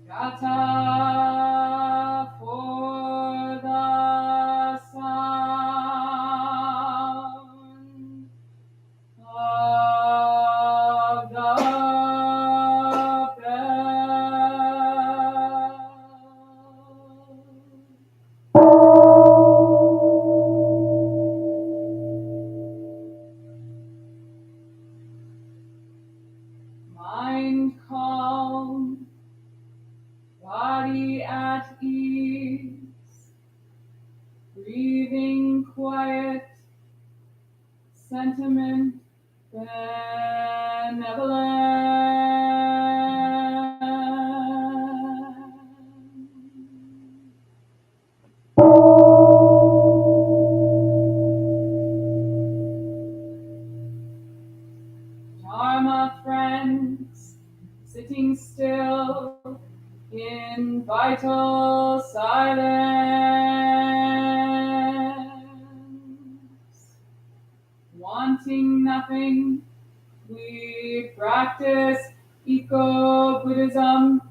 Gata for the sound of the mind calm, body at ease, breathing quiet, sentiment benevolent. Dharma friends, sitting still in vital silence, wanting nothing, we practice eco-Buddhism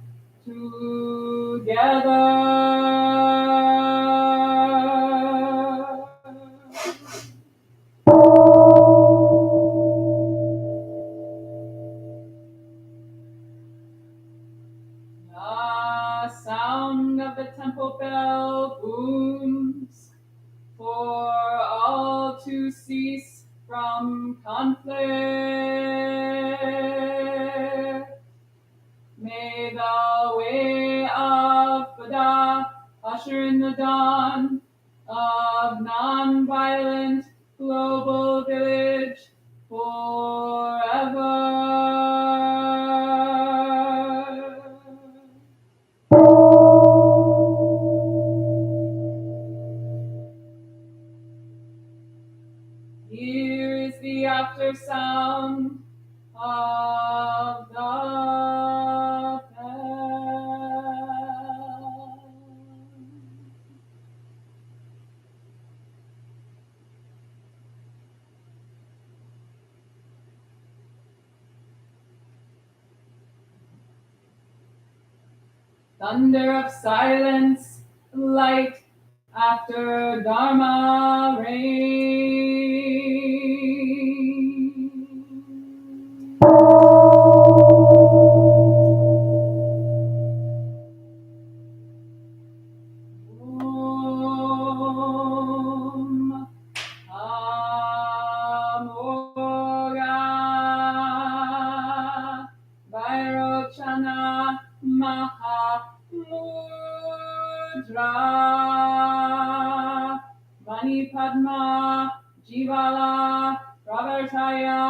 together. The sound of the temple bell booms for all to cease from conflict. May the way of Buddha usher in the dawn of non-violent global village forever. Here is the after sound of the bell. Thunder of silence, light after Dharma rain. Om Amora Vairochana Mahamudra Vani Padma Jivala Pravartaya.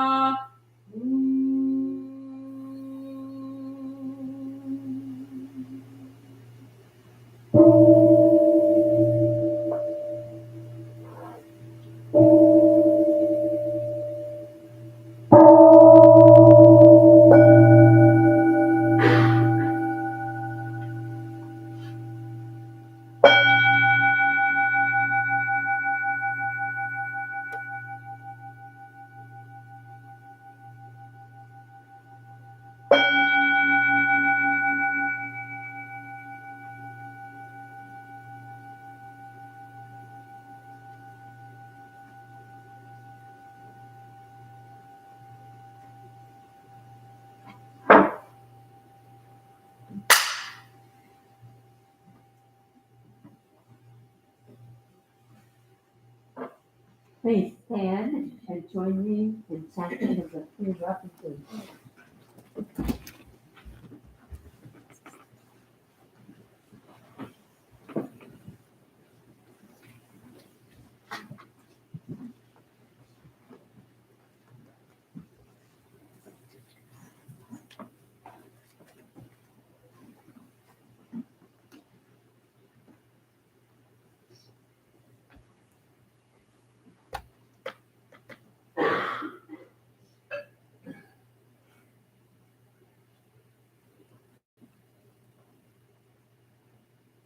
Please stand and join me in chanting of the three references.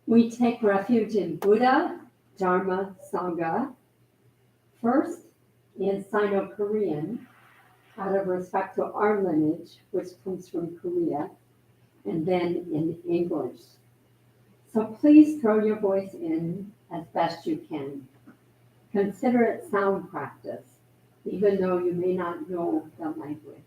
We take refuge in Buddha, Dharma, Sangha, first in Sino-Korean, out of respect to our lineage, which comes from Korea, and then in English. So please throw your voice in as best you can. Consider it sound practice, even though you may not know the language.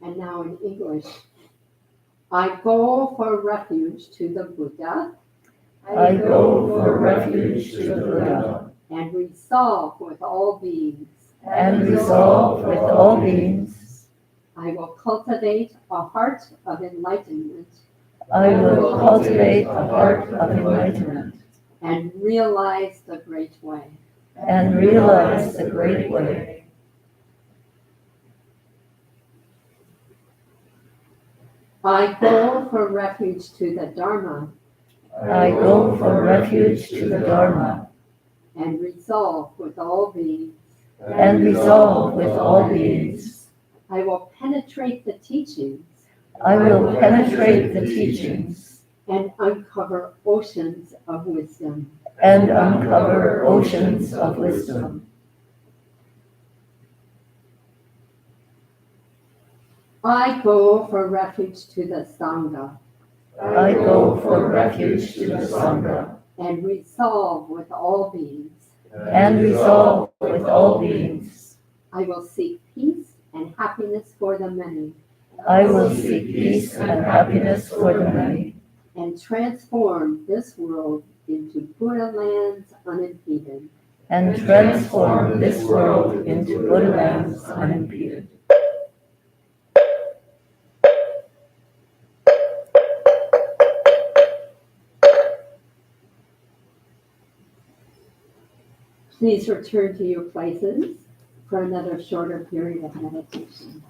And now in English. I go for refuge to the Buddha. I go for refuge to the Buddha. And resolve with all beings. And resolve with all beings. I will cultivate a heart of enlightenment. I will cultivate a heart of enlightenment. And realize the great way. And realize the great way. I go for refuge to the Dharma. I go for refuge to the Dharma. And resolve with all beings. And resolve with all beings. I will penetrate the teachings. I will penetrate the teachings. And uncover oceans of wisdom. And uncover oceans of wisdom. I go for refuge to the Sangha. I go for refuge to the Sangha. And resolve with all beings. And resolve with all beings. I will seek peace and happiness for the many. I will seek peace and happiness for the many. And transform this world into Buddha lands unimpeded. And transform this world into Buddha lands unimpeded. Please return to your places for another shorter period of meditation.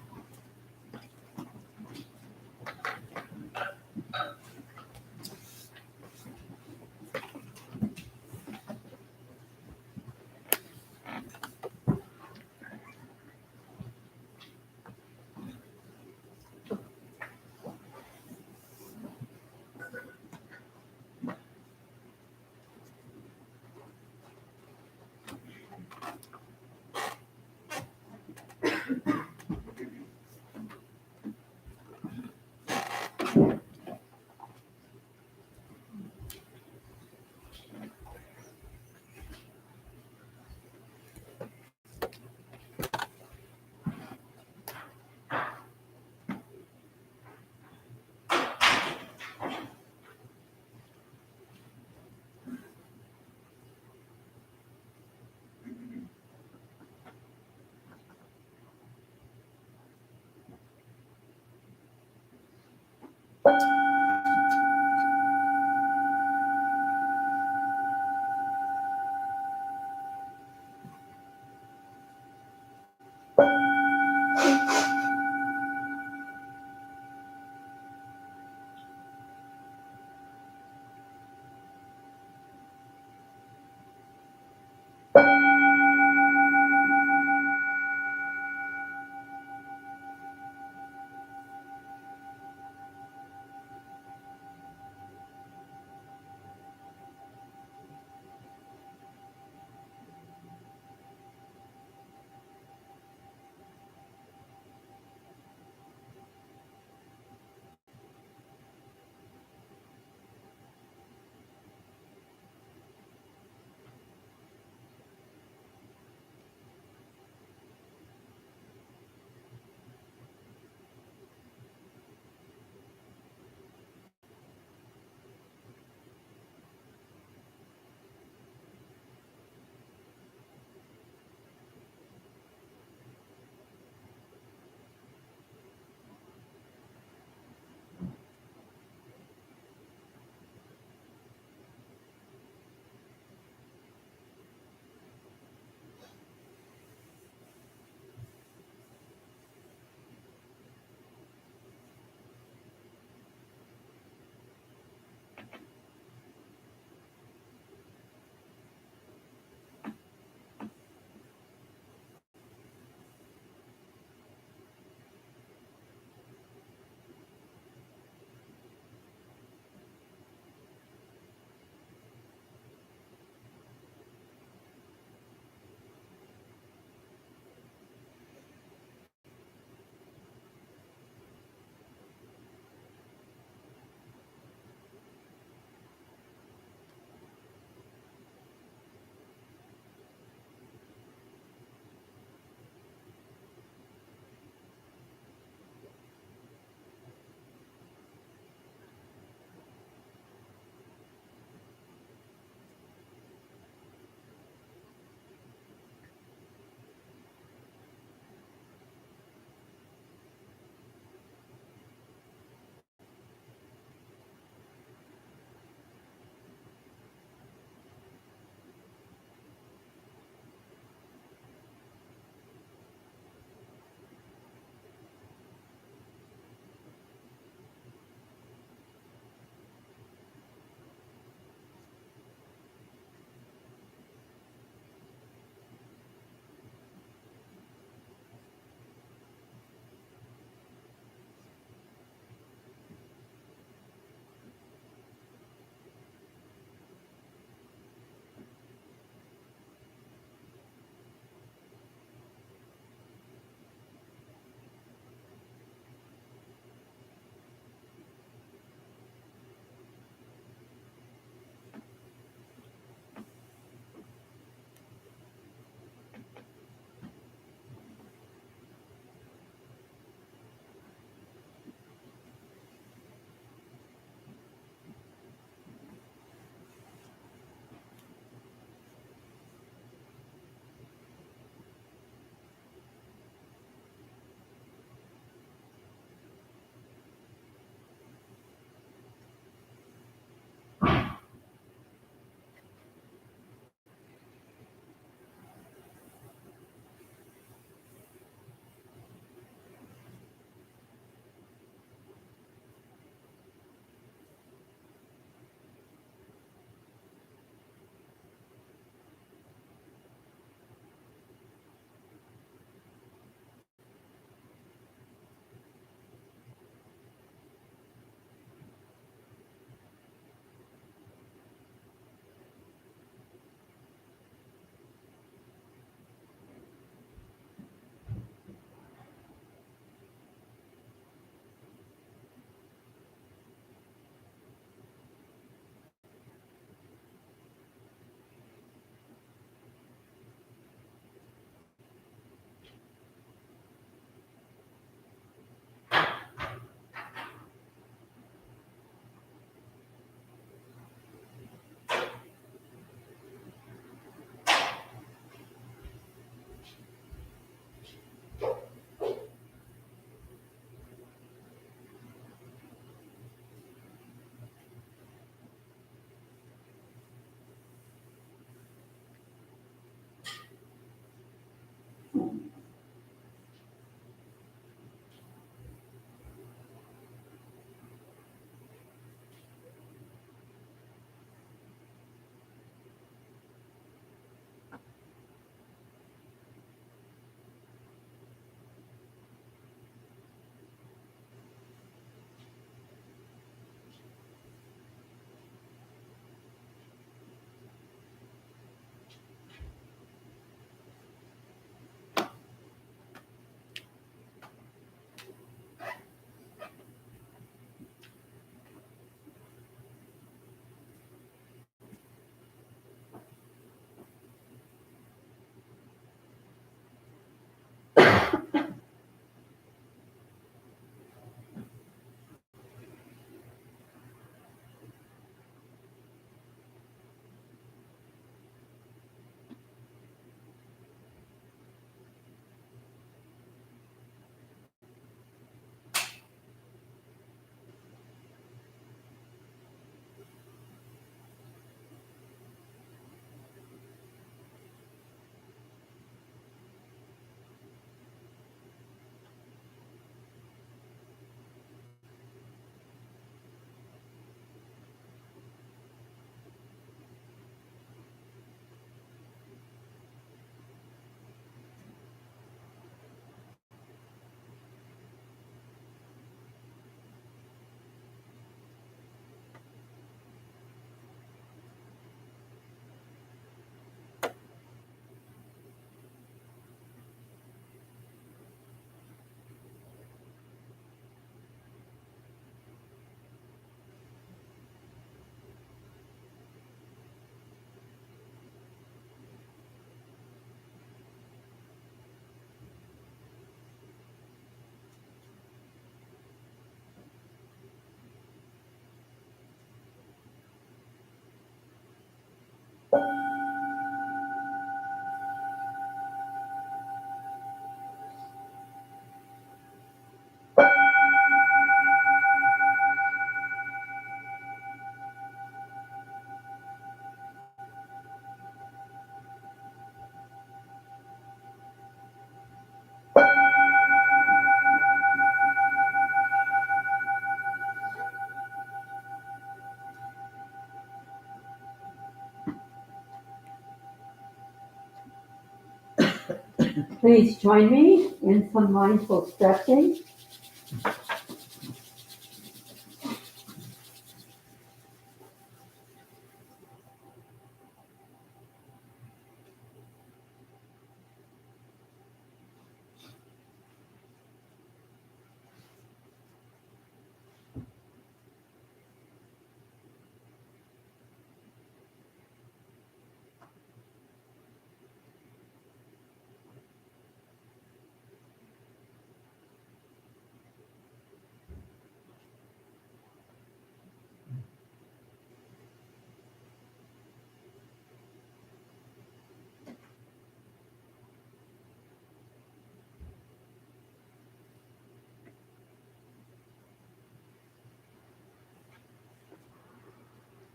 Please join me in some mindful stretching.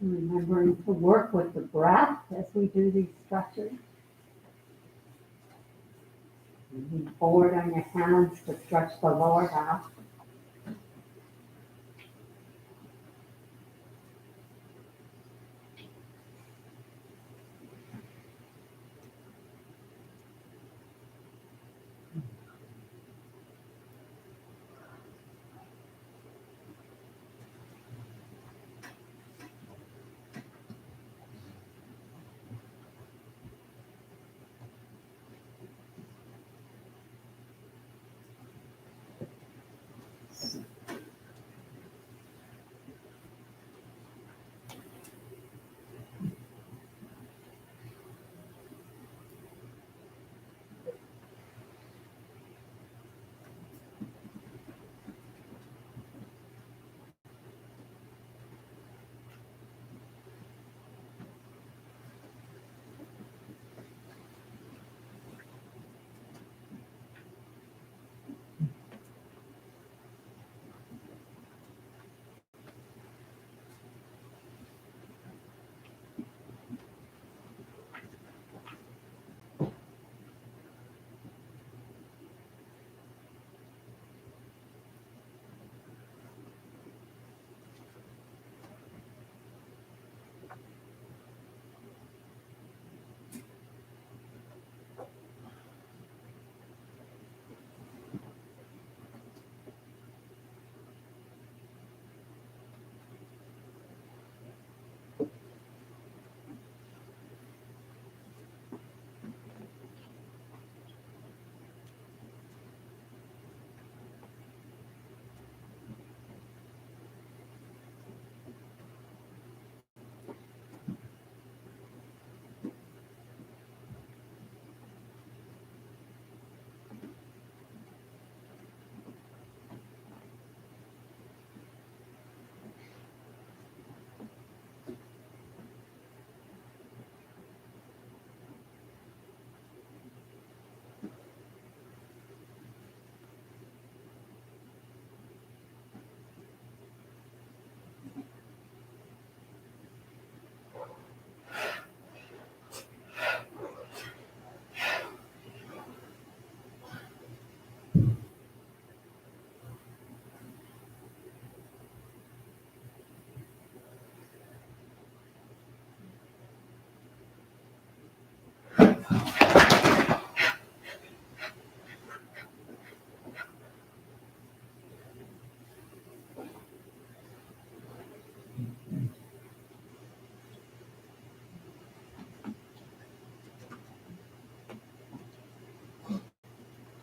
Remembering to work with the breath as we do these stretches. Lean forward on your hands to stretch the lower back.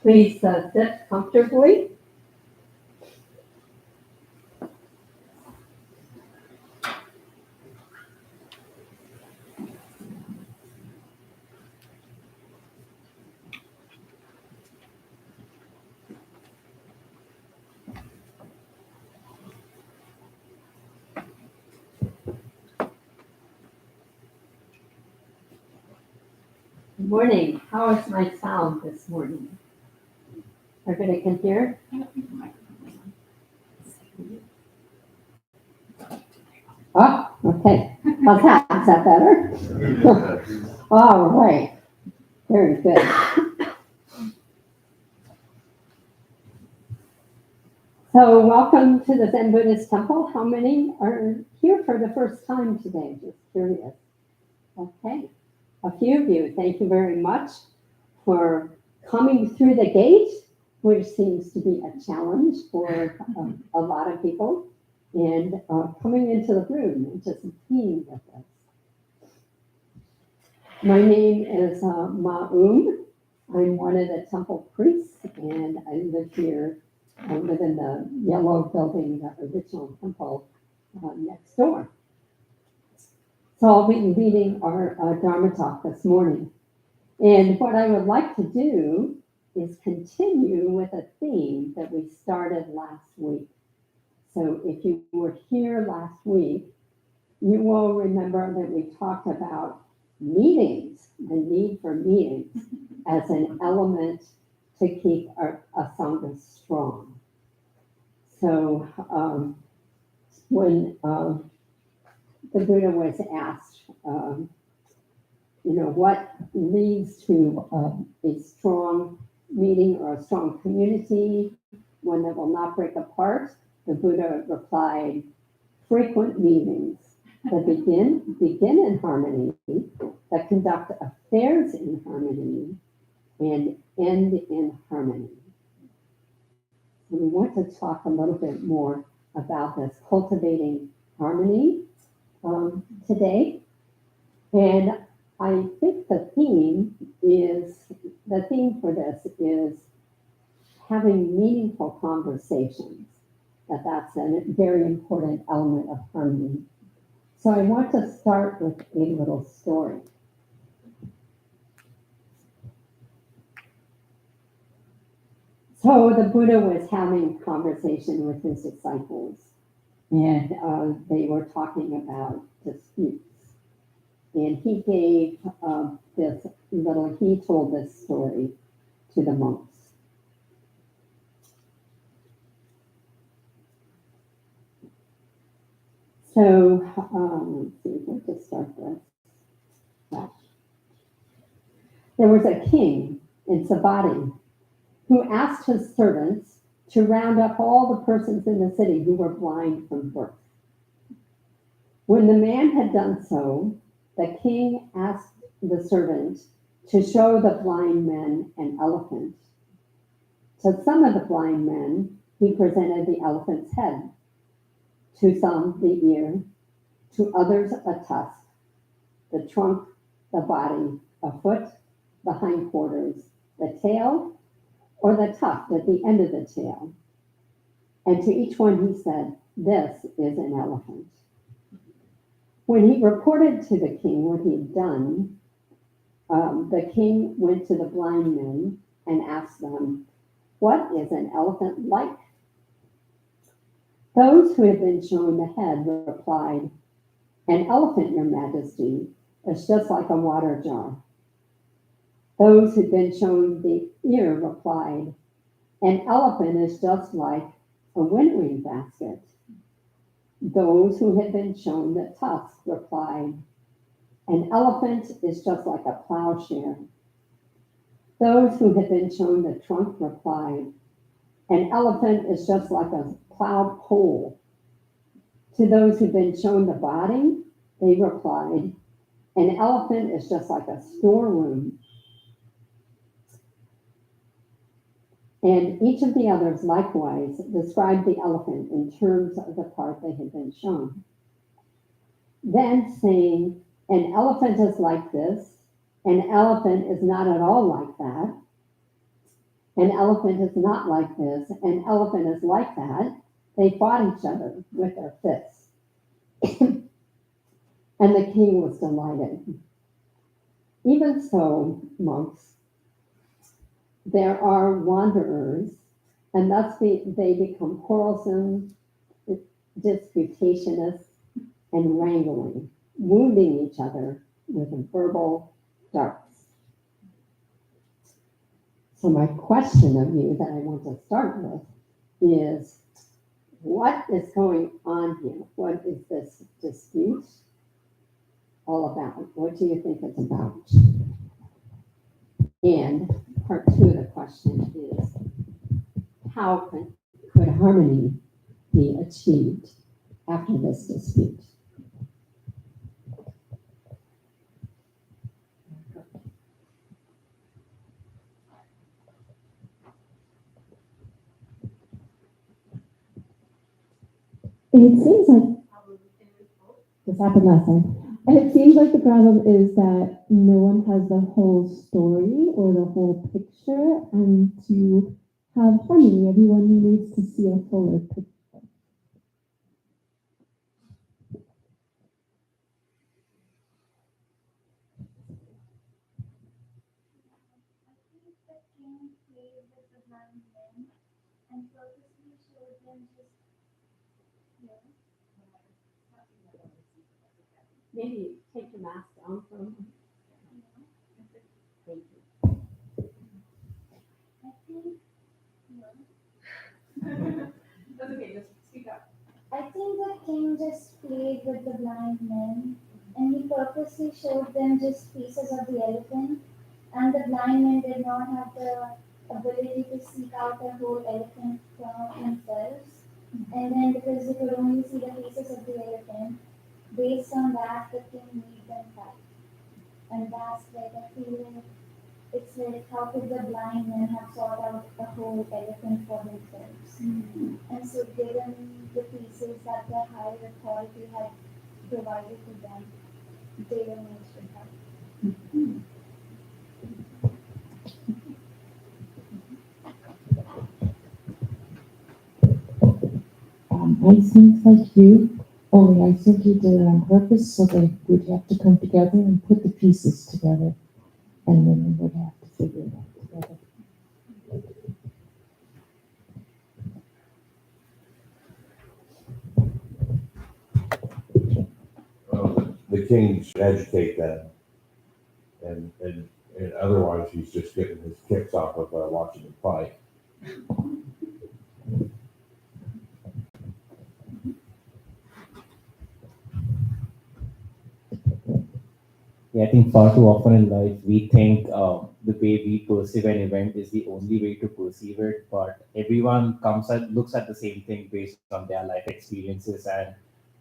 Please sit comfortably. Morning. How is my sound this morning? Everybody can hear? Oh, okay. How's that? Is that better? All right. Very good. So welcome to the Zen Buddhist Temple. How many are here for the first time today? Just curious. Okay. A few of you, thank you very much for coming through the gate, which seems to be a challenge for a lot of people, and coming into the room and just being with us. My name is Ma'um. I'm one of the temple priests, and I live here. I live in the yellow building, the original temple next door. So I'll be leading our Dharma talk this morning. And what I would like to do is continue with a theme that we started last week. So if you were here last week, you will remember that we talked about meetings, the need for meetings as an element to keep our Sangha strong. So when the Buddha was asked, what leads to a strong meeting or a strong community, one that will not break apart, the Buddha replied, frequent meetings that begin in harmony, that conduct affairs in harmony, and end in harmony. We want to talk a little bit more about this cultivating harmony today. And I think the theme for this is having meaningful conversations, that's a very important element of harmony. So I want to start with a little story. So the Buddha was having a conversation with his disciples, and they were talking about disputes. And he gave he told this story to the monks. So, let's see, where to start this. Yeah. There was a king in Savatthi who asked his servants to round up all the persons in the city who were blind from birth. When the man had done so, the king asked the servant to show the blind men an elephant. To some of the blind men, he presented the elephant's head, to some the ear, to others a tusk, the trunk, the body, a foot, the hindquarters, the tail, or the tuft at the end of the tail. And to each one he said, this is an elephant. When he reported to the king what he had done, the king went to the blind men and asked them, what is an elephant like? Those who had been shown the head replied, an elephant, your majesty, is just like a water jar. Those who had been shown the ear replied, an elephant is just like a winnowing basket. Those who had been shown the tusk replied, an elephant is just like a plowshare. Those who had been shown the trunk replied, an elephant is just like a plowed pole. To those who'd been shown the body, they replied, an elephant is just like a storeroom. And each of the others likewise described the elephant in terms of the part they had been shown. Then saying, an elephant is like this, an elephant is not at all like that, an elephant is not like this, an elephant is like that, they fought each other with their fists. And the king was delighted. Even so, monks, there are wanderers, and thus they become quarrelsome, disputationists, and wrangling, wounding each other with verbal darts. So my question of you that I want to start with is, what is going on here? What is this dispute all about? What do you think it's about? And part two of the question is, how could harmony be achieved after this dispute? It seems like this happened last time. It seems like the problem is that no one has the whole story or the whole picture, and to have harmony, everyone needs to see a fuller picture. Maybe take your mask down for a moment. Thank you. That's okay, just speak up. I think the king just played with the blind men, and he purposely showed them just pieces of the elephant, and the blind men did not have the ability to seek out the whole elephant from themselves. And then because they could only see the pieces of the elephant, based on that the king made them fight. And that's like I feel like it's like how could the blind men have sought out a whole elephant for themselves? And so given the pieces that the higher authority had provided to them, they were made to fight. I think like you, only I think he did it on purpose so they would have to come together and put the pieces together, and then they would have to figure it out together. The king should educate them, and otherwise he's just getting his kicks off of watching them fight. Yeah, I think far too often in life we think the way we perceive an event is the only way to perceive it, but everyone looks at the same thing based on their life experiences and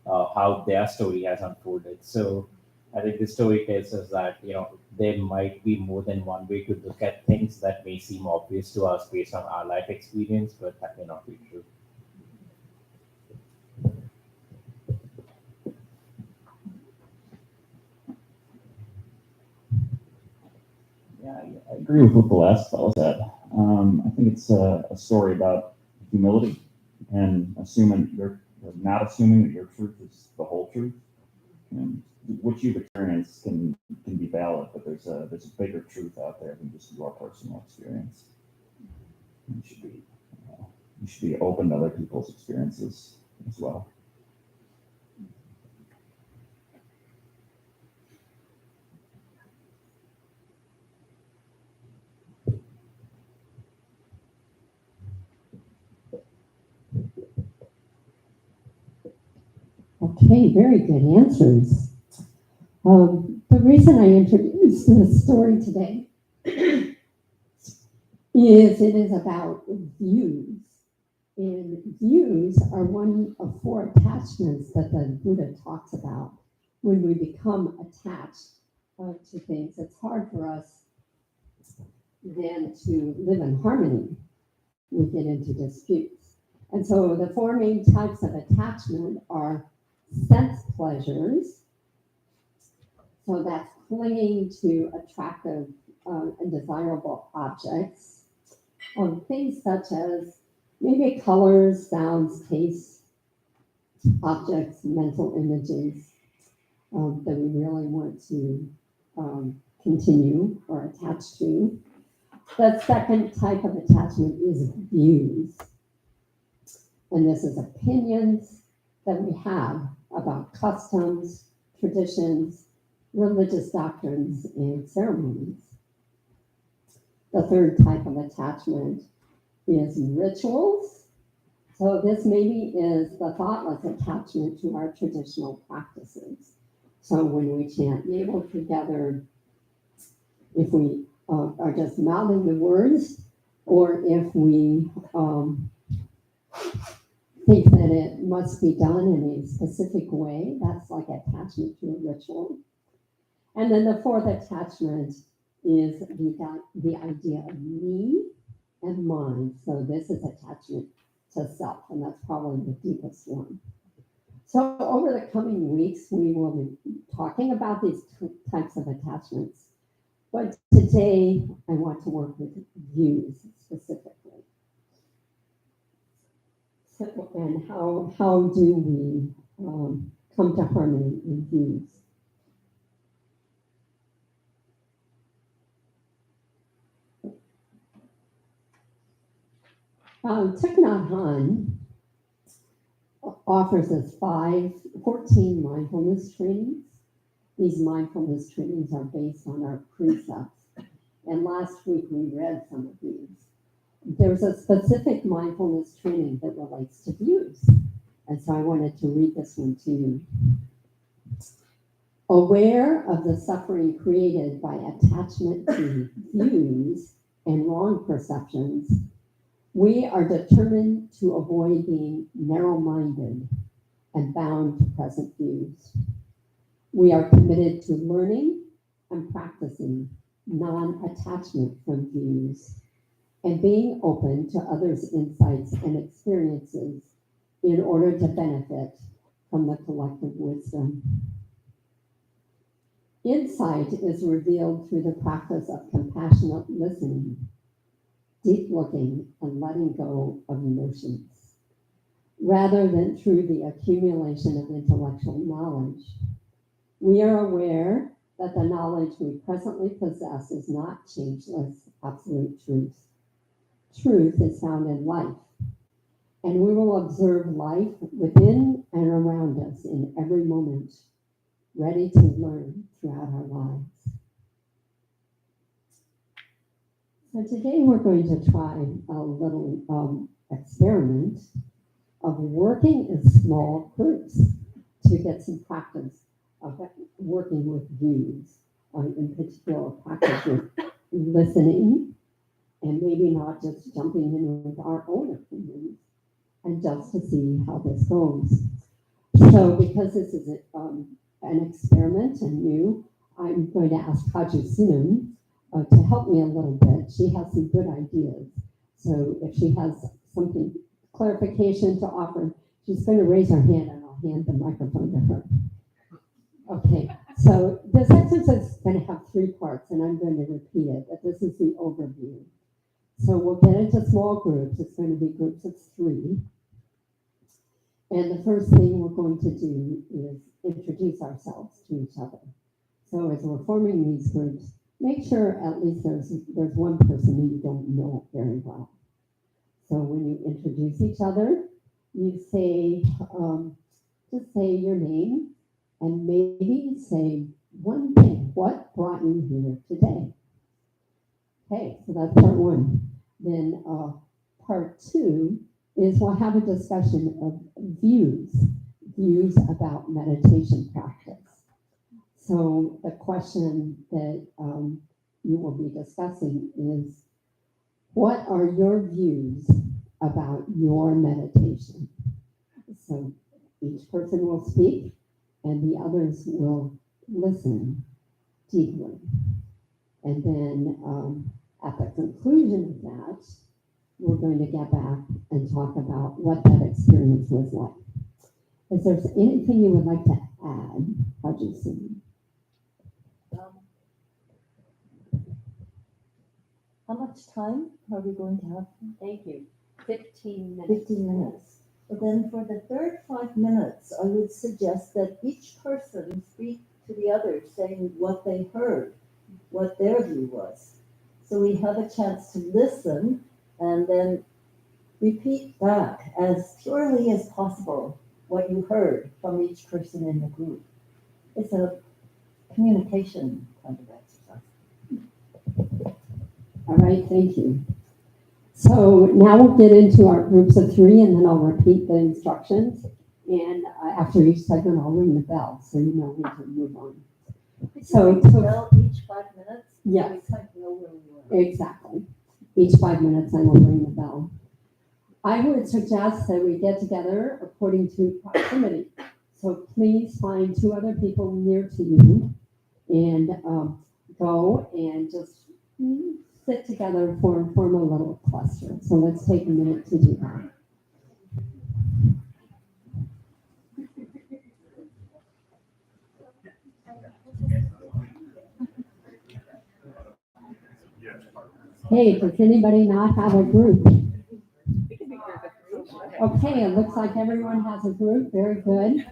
how their story has unfolded. So I think this story tells us that there might be more than one way to look at things that may seem obvious to us based on our life experience, but that may not be true. Yeah, I agree with what the last fellow said. I think it's a story about humility and you're not assuming that your truth is the whole truth. And what you've experienced can be valid, but there's a bigger truth out there than just your personal experience. You should be open to other people's experiences as well. Okay, very good answers. The reason I introduced this story today is it is about views. And views are one of four attachments that the Buddha talks about. When we become attached to things, it's hard for us then to live in harmony. We get into disputes. And so the four main types of attachment are sense pleasures. So that's clinging to attractive and desirable objects. Things such as maybe colors, sounds, tastes, objects, mental images that we really want to continue or attach to. The second type of attachment is views. And this is opinions that we have about customs, traditions, religious doctrines, and ceremonies. The third type of attachment is rituals. So this maybe is the thoughtless attachment to our traditional practices. So when we chant Yebo together, if we are just mouthing the words, or if we think that it must be done in a specific way, that's like attachment to a ritual. And then the fourth attachment is the idea of me and mine. So this is attachment to self, and that's probably the deepest one. So over the coming weeks, we will be talking about these types of attachments. But today, I want to work with views specifically. So, and how do we come to harmony in views? Thich Nhat Hanh offers us 14 mindfulness trainings. These mindfulness trainings are based on our precepts. And last week we read some of these. There's a specific mindfulness training that relates to views. And so I wanted to read this one to you. Aware of the suffering created by attachment to views and wrong perceptions, we are determined to avoid being narrow-minded and bound to present views. We are committed to learning and practicing non-attachment from views and being open to others' insights and experiences in order to benefit from the collective wisdom. Insight is revealed through the practice of compassionate listening, deep looking, and letting go of emotions, rather than through the accumulation of intellectual knowledge. We are aware that the knowledge we presently possess is not changeless, absolute truth. Truth is found in life, and we will observe life within and around us in every moment, ready to learn throughout our lives. So today we're going to try a little experiment of working in small groups to get some practice of working with views, in particular practice with listening, and maybe not just jumping in with our own opinions, and just to see how this goes. So because this is an experiment and new, I'm going to ask Kaju Sinum to help me a little bit. She has some good ideas. So if she has something, clarification to offer, she's going to raise her hand and I'll hand the microphone to her. Okay, so this exercise is going to have 3 parts and I'm going to repeat it, but this is the overview. So we'll get into small groups. It's going to be groups of 3. And the first thing we're going to do is introduce ourselves to each other. So as we're forming these groups, make sure at least there's one person who you don't know very well. So when you introduce each other, you say, just say your name and maybe say one thing. What brought you here today? Okay, so that's part 1. Then part 2 is we'll have a discussion of views about meditation practice. So the question that you will be discussing is, what are your views about your meditation? So each person will speak and the others will listen deeply. And then at the conclusion of that, we're going to get back and talk about what that experience was like. Is there anything you would like to add, Hajji? How much time are we going to have? Thank you. 15 minutes. 15 minutes. Well, then for the third 5 minutes, I would suggest that each person speak to the other, saying what they heard, what their view was. So we have a chance to listen and then repeat back as purely as possible what you heard from each person in the group. It's a communication kind of exercise. All right, thank you. So now we'll get into our groups of three, and then I'll repeat the instructions. And after each segment, I'll ring the bell, so you know when to move on. So Could you tell each 5 minutes? Yes. So we kind of know where we were. Exactly. Each 5 minutes, I will ring the bell. I would suggest that we get together according to proximity. So please find 2 other people near to you and go and just sit together and form a little cluster. So let's take a minute to do that. Hey, does anybody not have a group? Okay, it looks like everyone has a group. Very good.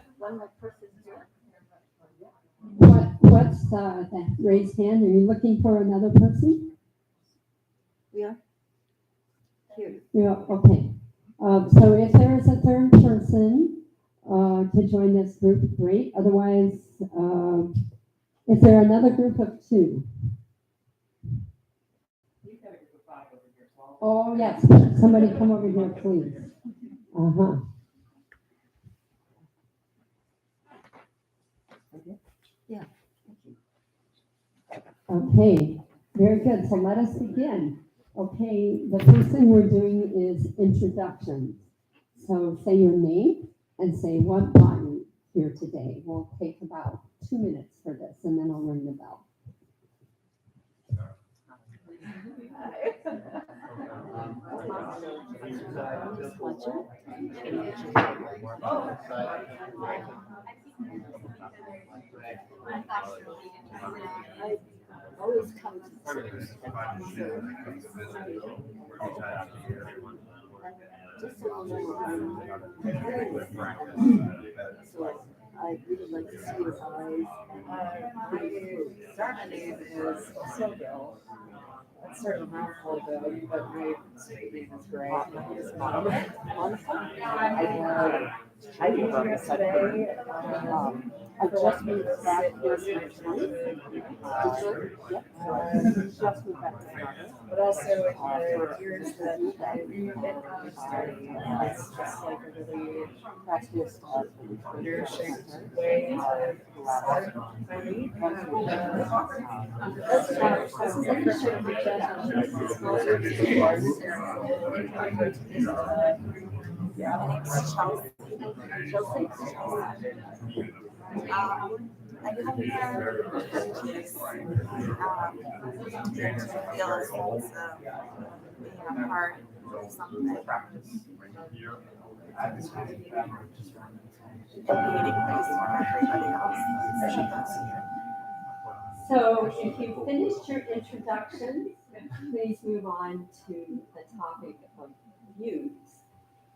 What's the raised hand? Are you looking for another person? We are? Here. Yeah, okay. So if there is a third person to join this group, great. Otherwise, is there another group of 2? Oh, yes. Somebody come over here, please. Uh-huh. Yeah. Okay, very good. So let us begin. Okay, the first thing we're doing is introductions. So say your name and say what brought you here today. We'll take about 2 minutes for this, and then I'll ring the bell. I always come to just so you know, so I really like to see your eyes. My name is Silvio. That's sort of a mouthful though, but my street name is Gray. It's Monica. I came here today. I just moved back here next month. Just moved back to Chicago. But also the years that I've been on study, it's just like a really practiced, nourishing way to start my week. This is the first time we've done small groups before. Yeah, my name is Chelsea. Chelsea. I come here with peace, to feel a sense of being a part of something. A meeting place for everybody else. So if you finished your introductions, please move on to the topic of views.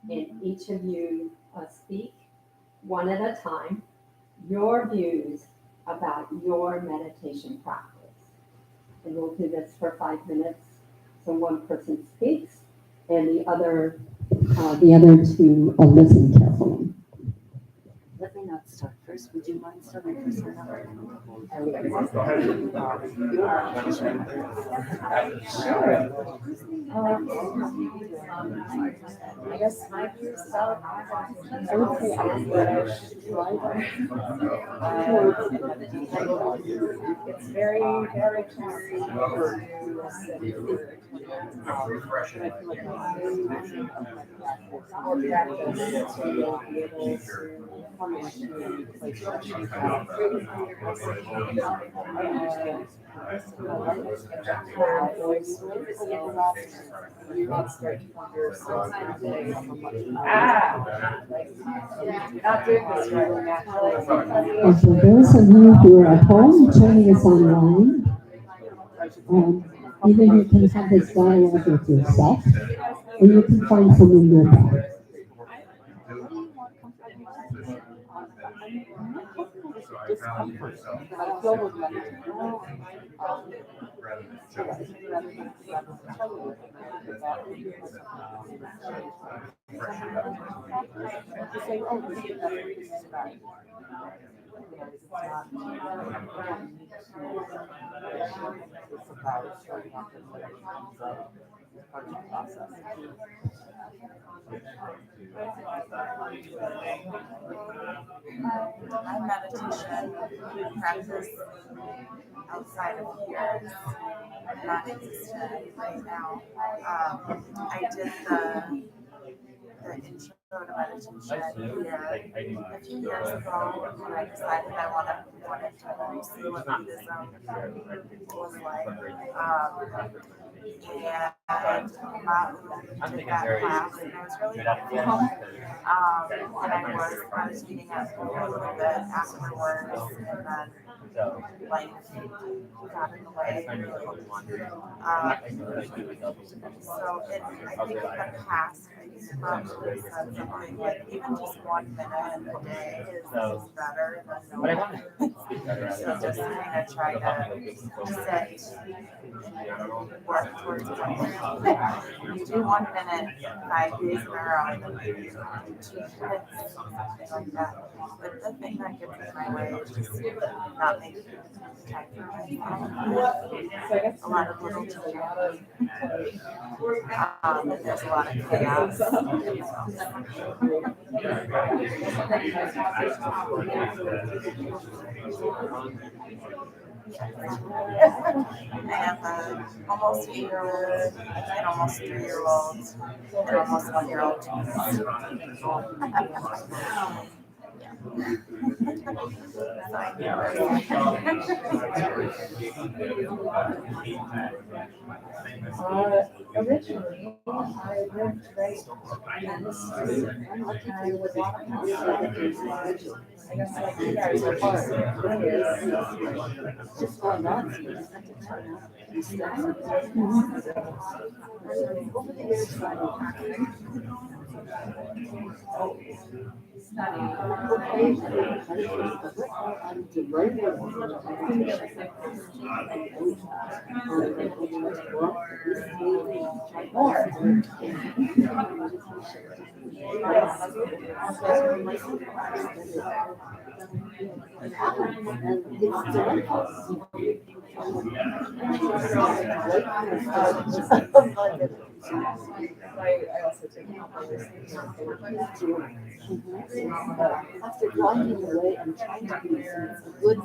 And each of you speak one at a time, your views about your meditation practice. And we'll do this for 5 minutes. So one person speaks and the other 2 listen carefully. Let me not start first. Would you mind starting first? I guess my views about I would say it's very, very tiring And for those of you who are at home joining us online, either you can have this dialogue with yourself, or you can find someone nearby. it's about showing up and letting things out as part of the process. My meditation practice outside of here is non-existent right now. I did the intro to meditation here a few years ago when I decided I wanted to see what Buddhism was like. And Ma'u did that class, and it was really helpful. And I was meditating at home a little bit afterwards, and then life got in the way. So I think in the past, I used to probably said something like even just 1 minute in the day is better than no one. So just kind of try to sit and work towards something. You do 1 minute 5 days in a row, and then maybe 2 minutes, something like that. But the thing that gets in my way is just not making time for myself. A lot of little children. And there's a lot of chaos. I have an almost 8-year-old, an almost 3-year-old, and almost 1-year-old. Originally, I lived right on the street, and I was I guess like you guys are part of it. Just going on. Over the years, I also take after walking away and trying to be a good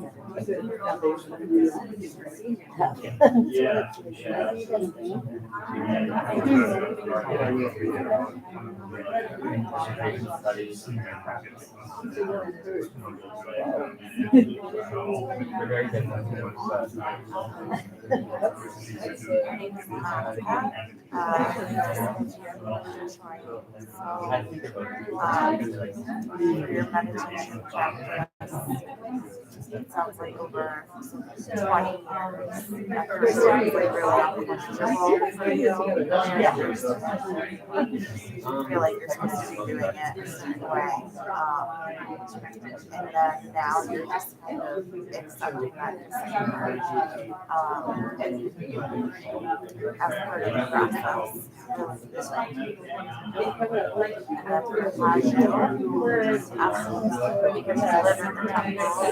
Your meditation practice, it sounds like over 20 years. At first, it was like really uncomfortable for you. You feel like you're supposed to be doing it a certain way. And then now you're just kind of accepting that discomfort as part of the process. And that's your passion. Because you live in the temple,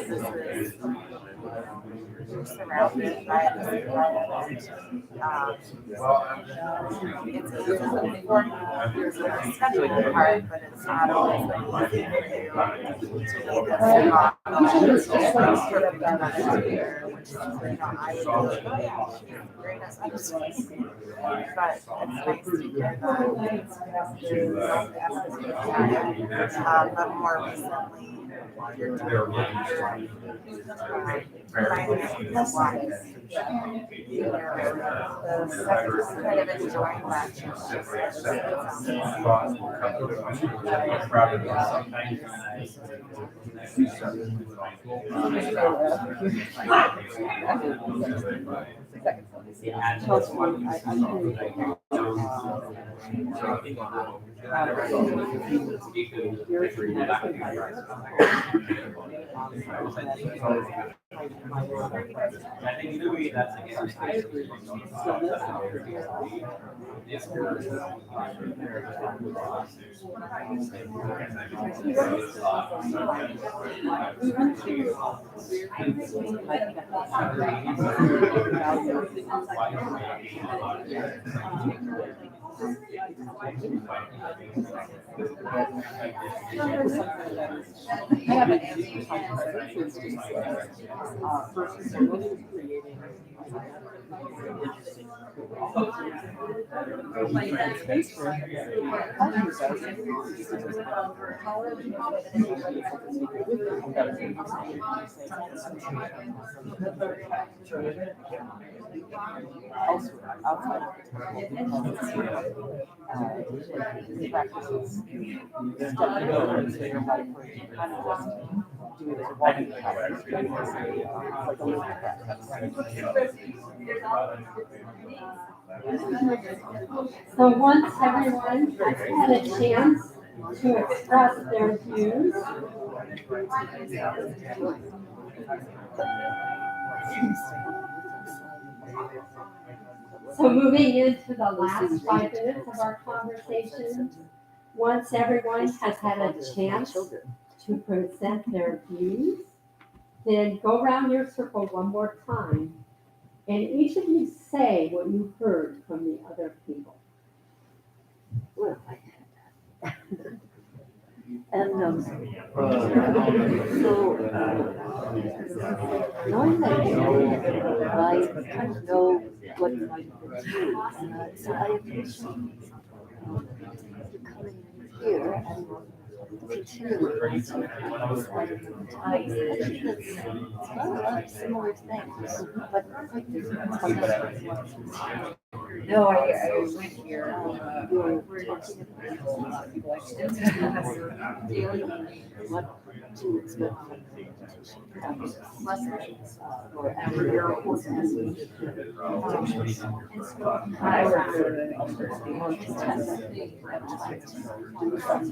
you're surrounded by this environment. It's easy for you for the studying part, but it's not always easy for you to be this model. It's just like perfect meditator, which is, I would be like, oh yeah, she's great at meditating. But it's nice to hear that. But more recently, you're doing it. You're kind of enjoying that. Elsewhere, outside of the practices, stepping over into your life where you kind of just do it as a walking practice, like a living practice. So once everyone has had a chance to express their views, so moving into the last 5 minutes of our conversation, once everyone has had a chance to present their views, then go around your circle one more time, and each of you say what you heard from the other people. And knowing that I kind of know what might have been true, so I appreciate you coming here and continuing to I think it's a lot of similar things, but quite different. No, I went here. We're talking about people What to expect from competition. Lessons or airports I work for the more contested. Do some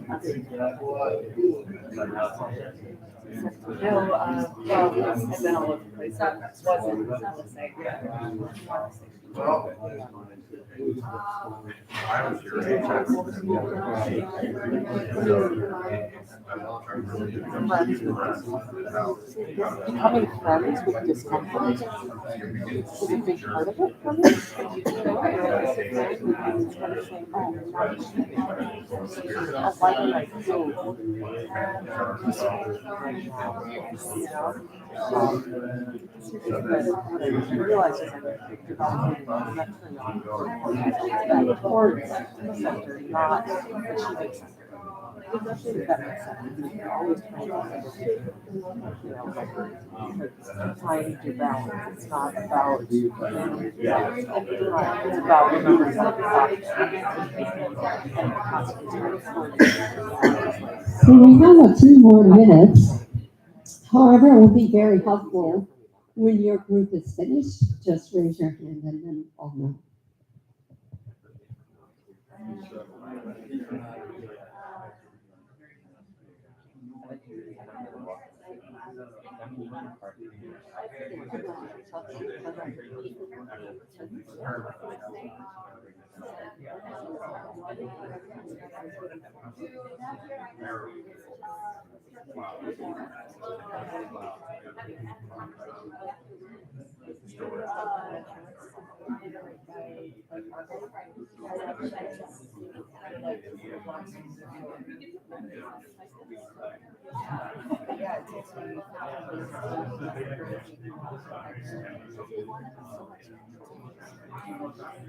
No, well, I've been all over the place. That wasn't the same. Becoming friends with discomfort is a big part of it for me. I like what I do. What I realize is I'm developing a that reports the center, not achieving center. If that makes sense. You're always trying to do balance. It's not about it's about remembering So we have a few more minutes. However, it will be very helpful when your group is finished. Just raise your hand and then I'll know.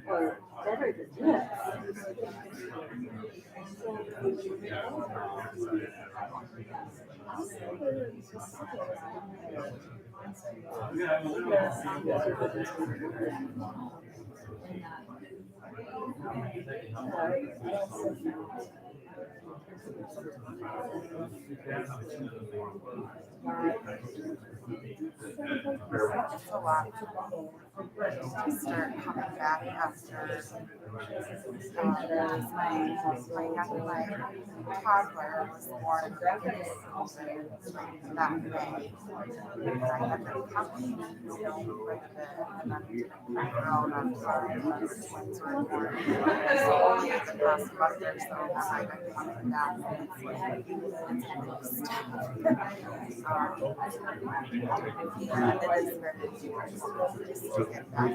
Or better than that. It's a lot to start coming back after my toddler was born that May. And I had been coming, quite a bit, and then grown up time when the twins were born. So only the past month or so have I been coming back, and it's like, it's heavy stuff. Yeah, it is very important just to get back.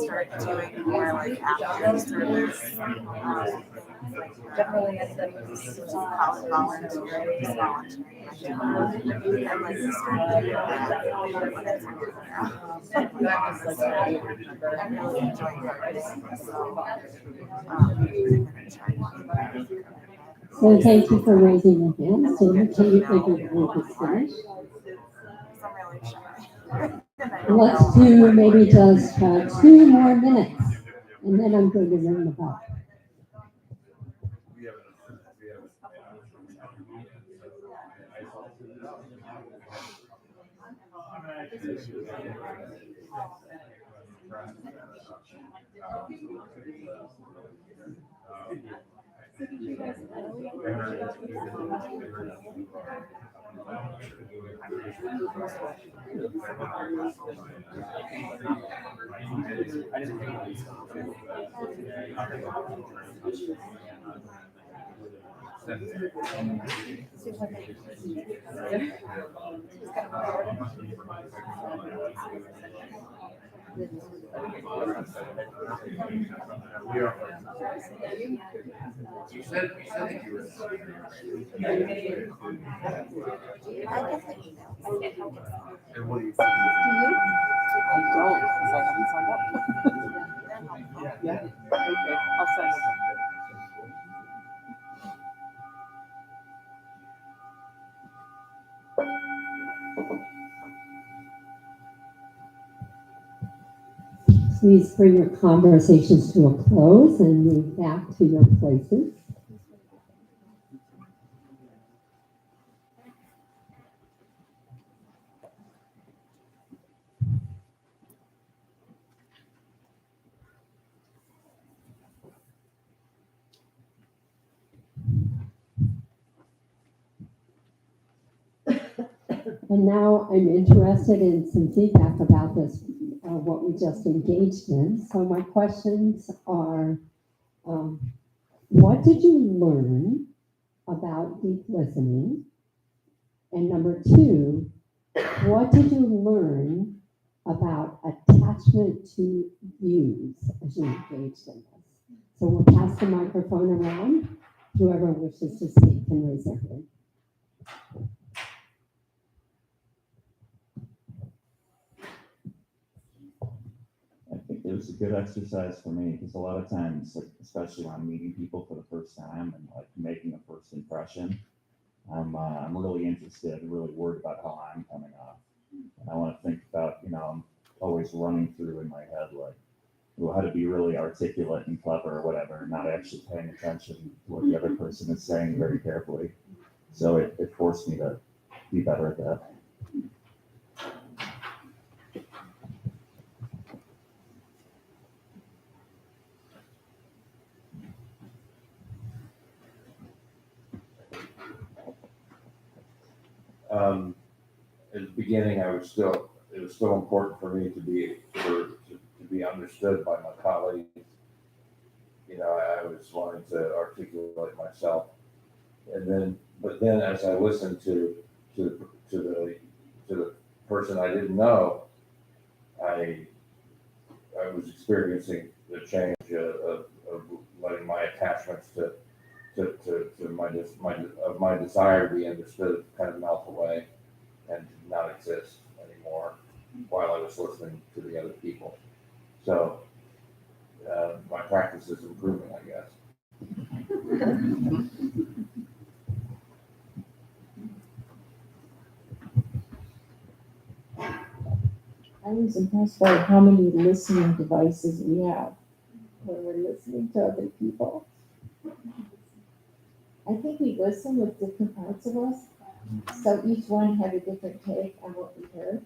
Start doing more like after service. Definitely at the volunteering. I really enjoy gardening, so So thank you for raising your hand. So can you take your group is finished? I'm really shy. Let's do maybe just 2 more minutes, and then I'm going to ring the bell. Yeah, okay, I'll sign up. Please bring your conversations to a close and move back to your places. And now I'm interested in some feedback about this, what we just engaged in. So my questions are, what did you learn about deep listening? And number 2, what did you learn about attachment to views as you engaged in this? So we'll pass the microphone around. Whoever wishes to speak can raise their hand. I think it was a good exercise for me because a lot of times, like, especially when I'm meeting people for the first time and like making a first impression, I'm really interested, really worried about how I'm coming off. And I want to think about, I'm always running through in my head like, well, how to be really articulate and clever or whatever, not actually paying attention to what the other person is saying very carefully. So it forced me to be better at that. At the beginning, it was still important for me to be understood by my colleagues. I was wanting to articulate myself, but then as I listened to the person I didn't know, I was experiencing the change of letting my attachments to my desire to be understood kind of melt away and not exist anymore while I was listening to the other people. So my practice is improving, I guess. I was impressed by how many listening devices we have when we're listening to other people. I think we listen with different parts of us, so each one had a different take on what we heard.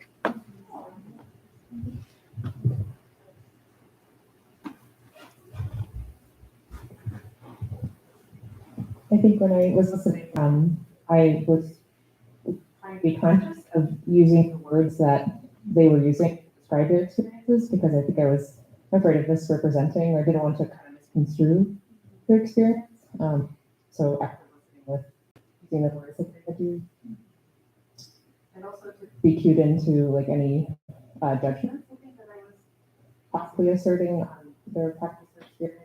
I think when I was listening, I was trying to be conscious of using the words that they were using to describe their experiences, because I think I was afraid of misrepresenting or didn't want to kind of misconstrue their experience. So after listening with using the words that they would use, and also to be cued into like any judgments, I think that I was possibly asserting on their practice or experience.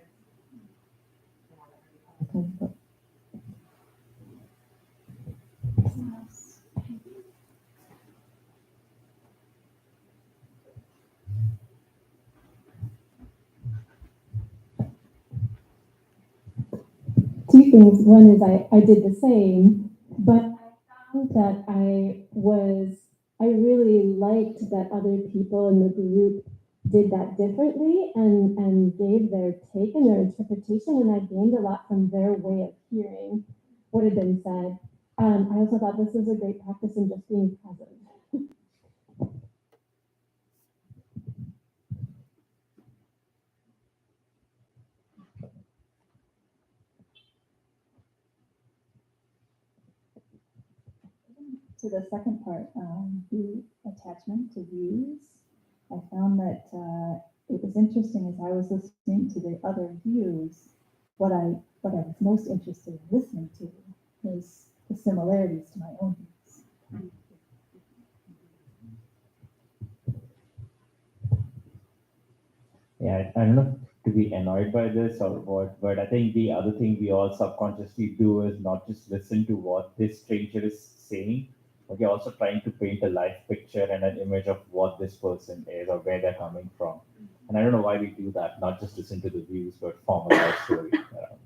Two things. One is I did the same, but I found that I really liked that other people in the group did that differently and gave their take and their interpretation, and I gained a lot from their way of hearing what had been said. I also thought this was a great practice in just being present. To the second part, the attachment to views, I found that it was interesting as I was listening to the other views. What I was most interested in listening to was the similarities to my own views. Yeah, I don't know to be annoyed by this or what, but I think the other thing we all subconsciously do is not just listen to what this stranger is saying, but we're also trying to paint a life picture and an image of what this person is or where they're coming from. And I don't know why we do that, not just listen to the views, but form a life story around it.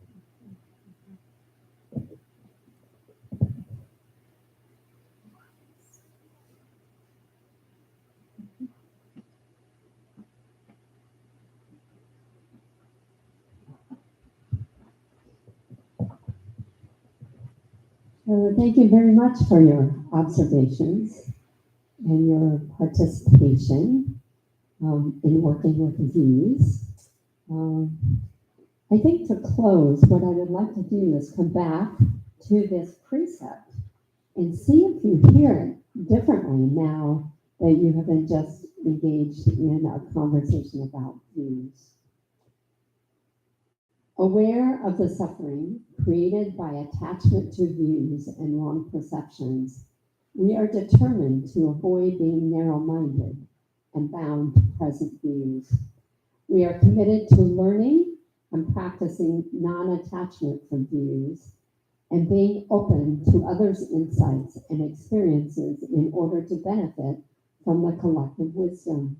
Thank you very much for your observations and your participation in working with views. I think to close, what I would like to do is come back to this precept and see if you hear it differently now that you have been just engaged in a conversation about views. Aware of the suffering created by attachment to views and wrong perceptions, we are determined to avoid being narrow-minded and bound to present views. We are committed to learning and practicing non-attachment from views and being open to others' insights and experiences in order to benefit from the collective wisdom.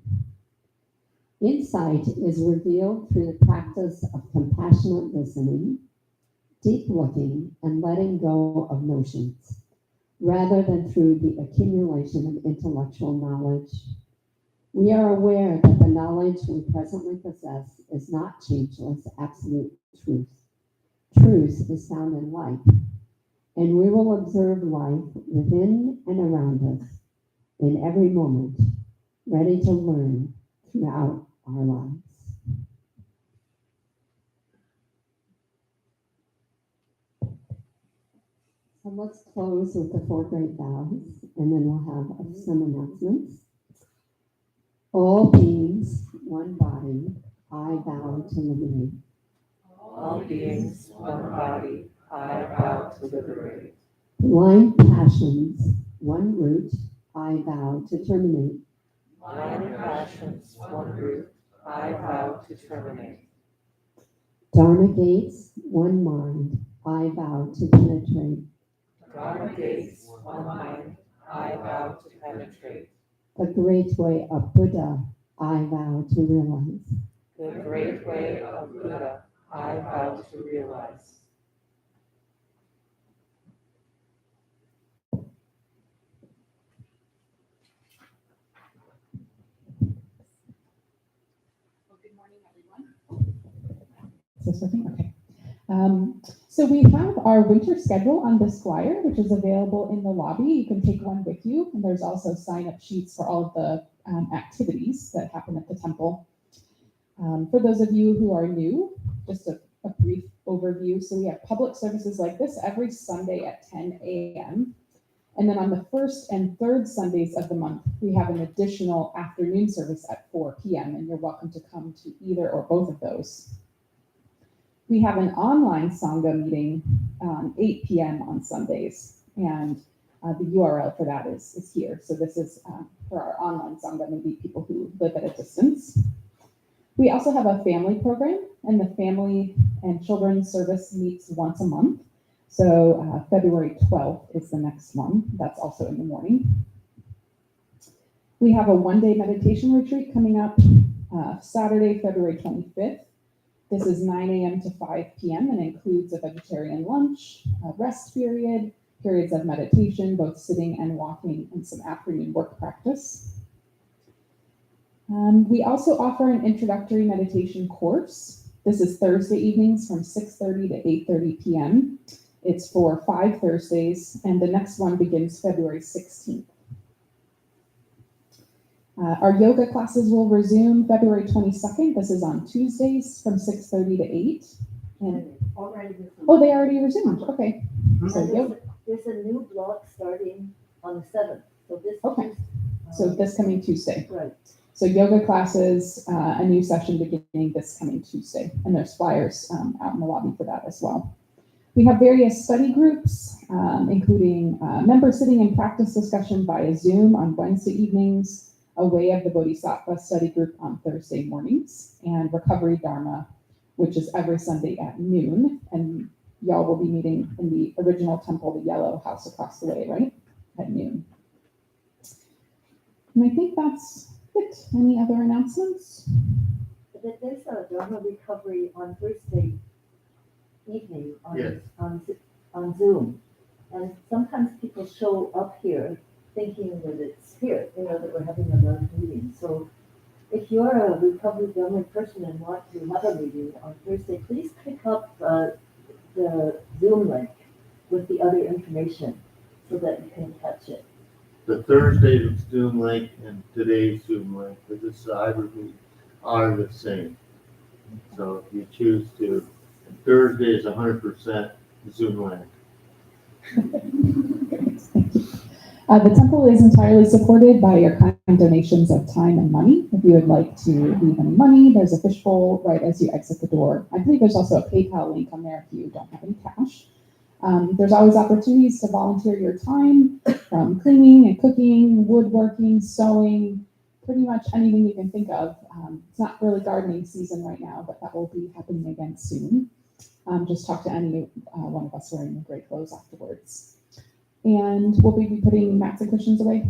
Insight is revealed through the practice of compassionate listening, deep looking, and letting go of notions, rather than through the accumulation of intellectual knowledge. We are aware that the knowledge we presently possess is not changeless, absolute truth. Truth is found in life, and we will observe life within and around us in every moment, ready to learn throughout our lives. So let's close with the four great vows, and then we'll have some announcements. All beings, one body, I vow to liberate. All beings, one body, I vow to liberate. Blind passions, one root, I vow to terminate. Minor passions, one root, I vow to terminate. Dharma gates, one mind, I vow to penetrate. Dharma gates, one mind, I vow to penetrate. The great way of Buddha, I vow to realize. The great way of Buddha, I vow to realize. Good morning, everyone. Is this working? Okay. So we have our winter schedule on this flyer, which is available in the lobby. You can take one with you, and there's also sign-up sheets for all of the activities that happen at the temple. For those of you who are new, just a brief overview. So we have public services like this every Sunday at 10 a.m. And then on the first and third Sundays of the month, we have an additional afternoon service at 4 p.m. And you're welcome to come to either or both of those. We have an online Sangha meeting 8 p.m. on Sundays, and the URL for that is here. So this is for our online Sangha, maybe people who live at a distance. We also have a family program, and the family and children's service meets once a month. So February 12th is the next one. That's also in the morning. We have a one-day meditation retreat coming up Saturday, February 25th. This is 9 a.m. to 5 p.m. and includes a vegetarian lunch, a rest period, periods of meditation, both sitting and walking, and some afternoon work practice. We also offer an introductory meditation course. This is Thursday evenings from 6:30 to 8:30 p.m. It's for 5 Thursdays, and the next one begins February 16th. Our yoga classes will resume February 22nd. This is on Tuesdays from 6:30 to 8. And oh, they already resumed. Okay. So There's a new block starting on the 7th. So this okay. So this coming Tuesday. Right. So yoga classes, a new session beginning this coming Tuesday, and there's flyers out in the lobby for that as well. We have various study groups, including member sitting and practice discussion via Zoom on Wednesday evenings, a Way of the Bodhisattva study group on Thursday mornings, and Recovery Dharma, which is every Sunday at noon. And y'all will be meeting in the original temple, the yellow house across the way, right? At noon. And I think that's it. Any other announcements? But there's a Dharma recovery on Thursday evening on Zoom. And sometimes people show up here thinking that it's here, that we're having another meeting. So if you're a recovery Dharma person and want to have a meeting on Thursday, please pick up the Zoom link with the other information so that you can catch it. The Thursday Zoom link and today's Zoom link, because this is a hybrid meeting, are the same. So if you choose to, Thursday is 100% Zoom link. The temple is entirely supported by your kind donations of time and money. If you would like to leave any money, there's a fishbowl right as you exit the door. I believe there's also a PayPal link on there if you don't have any cash. There's always opportunities to volunteer your time from cleaning and cooking, woodworking, sewing, pretty much anything you can think of. It's not really gardening season right now, but that will be happening again soon. Just talk to any one of us wearing the gray clothes afterwards. And we'll be putting mats and cushions away.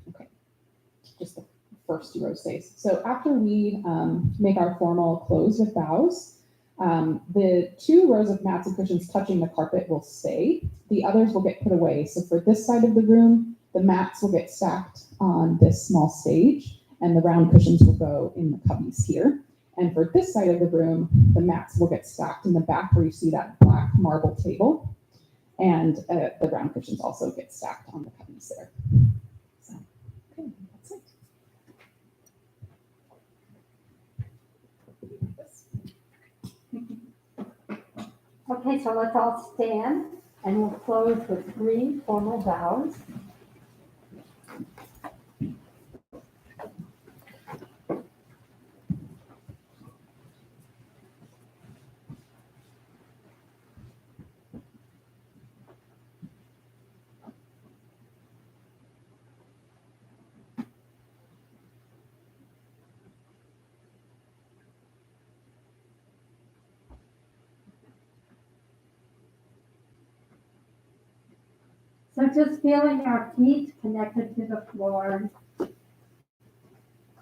Okay, just the first 2 rows stays. So after we make our formal close with bows, the 2 rows of mats and cushions touching the carpet will stay. The others will get put away. So for this side of the room, the mats will get stacked on this small stage, and the round cushions will go in the cubbies here. And for this side of the room, the mats will get stacked in the back where you see that black marble table. And the round cushions also get stacked on the cubbies there. So, okay, that's it. Okay, so let's all stand and we'll close with 3 formal bows. So just feeling our feet connected to the floor,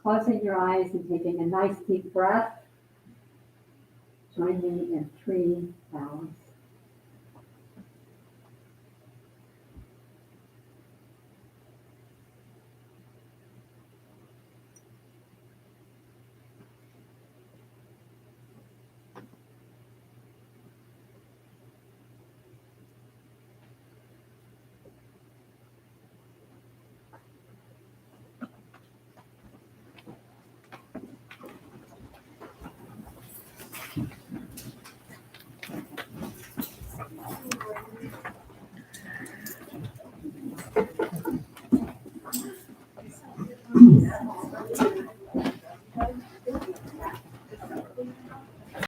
closing your eyes and taking a nice deep breath. Join me in 3 bows.